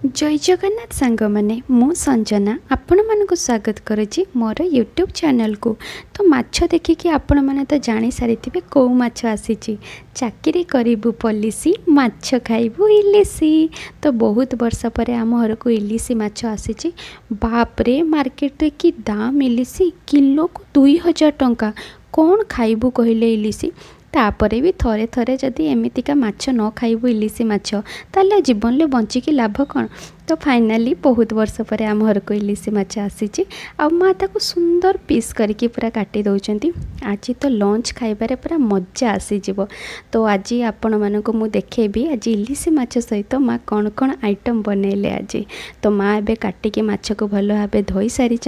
जय जगन्नाथ सांग मैंने मु संजना आपण मानक स्वागत करुच्ची मोर यूट्यूब चैनल को। तो माछ देखिकी आपण मैंने तो जानी सारी कौ माछ आसी चाकरी करूँ पॉलिसी माछ खाइबू इलिसी। तो बहुत वर्ष पर आम घर को इलिसी माछ आसी बापरे मार्केट कि दाम इलिसी किलो को 2000 टंका कौन खाइबू कहले इलिसी। तापरे भी थरे थरे जदि एमितिका माछ न खाइबू इलिसी माछ ताले जीवन में बंचिकी लाभ कौन। तो फाइनाली बहुत वर्ष पर आम घर को इलिसी माछ आसी आ माँ ताको सुंदर पीस करके पूरा काटी दौरान। आज तो लंच खाइबारे पूरा मजा आसीज। तो आज आपण मानक मु देखेबी आज इलिसी माछ सहित माँ कौन कौन आइटम बनैले आज। तो माँ एबे काटिकी माछ को भल भाव धोई सारी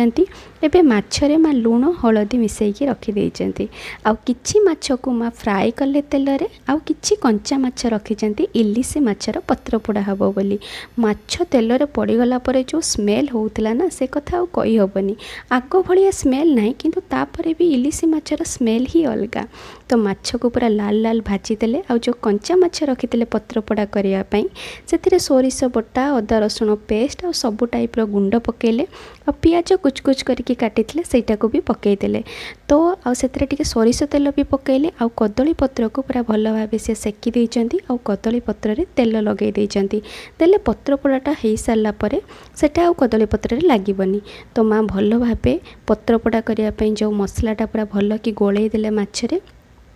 एबे माछरे माँ लुण हलदी मिसैकी रखी देइचंती। आउ किछि माछ को माँ फ्राए कले तेलरे आउ किछि कंचा माछ रखिचंती इलिसी माछर पत्र पोड़ा हबो बोली। माछ तेलरे पड़ीगला पर जो स्मेल होउतला ना से कथा आउ कहि हबनी। आग भलिया स्मेल नाही किंतु तापरे भी इलिसी माछर स्मेल ही अलगा। तो माछ को पूरा लाल लाल भाजी देले आउ जो कंचा माछ रखिथिले पत्र पोड़ा करिया पई सेथिरे सोरिष बटा अदा रसुण पेस्ट आ सब टाइप रो गुंड पकेले आ पियाज कुछ कुछ करके काटिथिले सेटा को भी पकई देले। तो आ सेथिरे टिके सोरिष तेल भी पकेले आ कदली पत्र को पूरा भल भाबे से सेकी देइचंती आ कदली पत्र रे तेल लगेई देइचंती। देले पत्र पोड़ाटा हेई सारला परे सेटा आ कदली पत्र रे लागिबनी। तो माँ भल भाबे पत्र पोड़ा करिया पई जो मसलाटा पूरा भल कि गोळेई देले माछरे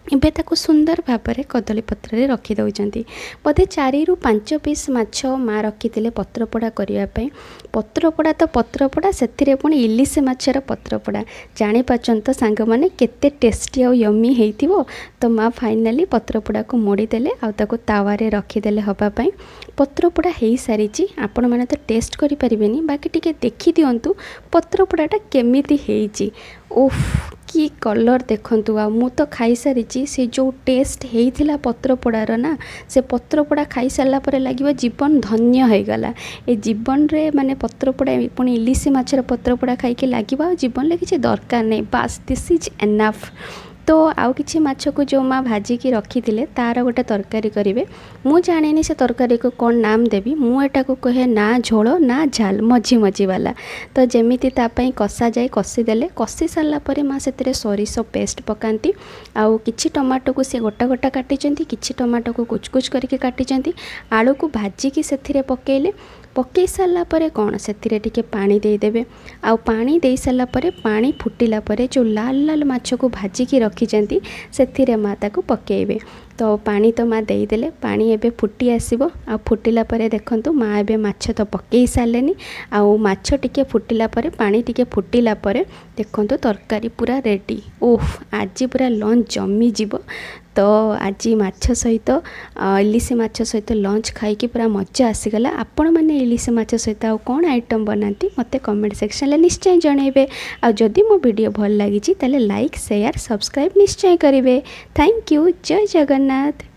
एबे ताको सुंदर भाव में कदली पत्र रे रखी दउचंती। बोधे 4 ରୁ 5 पीस माछ माँ रखी पत्रपोड़ा करने। पत्रपोड़ा तो पत्रपोड़ा से पुणी इलिसी माछर पत्रपोड़ा जानी पाचन तो सांग माने केते टेस्टी और यम्मी हेइथिबो। तो माँ फाइनाली पत्रपोड़ा को मोड़ी देले आ ताको तावारे रखीदेले हवापाई। पत्रपोड़ा हेई सारी आपण मैंने तो टेस्ट करि परिबेनी बाकी टिके देखि दियंतु पत्रपोड़ाटा केमिति हेइची। उफ कि कलर देखंतु आ मु तो खाई सारी से जो टेस्ट हेइथिला पत्रपोड़ार ना से पत्रपोड़ा खाई सारला परे लागिबा जीवन धन्य हो गला। ए जीवन रे माने पत्रपोड़ा पुणी इलिसी माछर पत्रपोड़ा खाई के लागिबा जीवन ले किछि दरकार नहीं। बस दिस इज एनफ। तो आउ किछि माछ को जो माँ भाजिकी रखी थिले तार गोटे तरकारी करेंगे। मु जानिनी से तरकारी को कौन नाम देवी मु एटा को कहे ना झोल ना झाल मझी मझी वाला। तो जेमिति तापाई कषा जाए कषीदेले कषी सारा पर माँ से सोरिष पेस्ट पकाती आउ किछि टमाटो को सी गोटा गोटा काटिचंती किछि टमाटो को कुछ कुछ करके काटिचंती आलू को भाजिकी से पकेले पकई सारा पर कौन से टिके पानी देदेवे आउ पानी दे सारा पर पानी फुटिला पर जो लाल लाल माछ को भाजिकी रखिचंती से माँ ताको पकेइबे। तो पानी तो माँ देदेले पानी एबे फुटी आसीबो आ फुटिला पर देखंतु माँ एबे माछ तो पकई सारलेनी आउ माछ टिके फुटिला पर पानी टिके फुटिला पर देखंतु तरकारी पूरा रेडी। ओह आज पूरा लंच जमी जीवो। तो आज माछ सहित इलिसी माछ सहित लंच खाई पूरा मजा आसीगला। आपण मैंने इलिसी माछ सहित आउ कौन आइटम बनाती मते कमेंट सेक्शन में निश्चय जनइबे। आ जदि मो वीडियो भल लगी ताले लाइक शेयर सब्सक्राइब निश्चय करेंगे। Thank you. जय जगन्नाथ।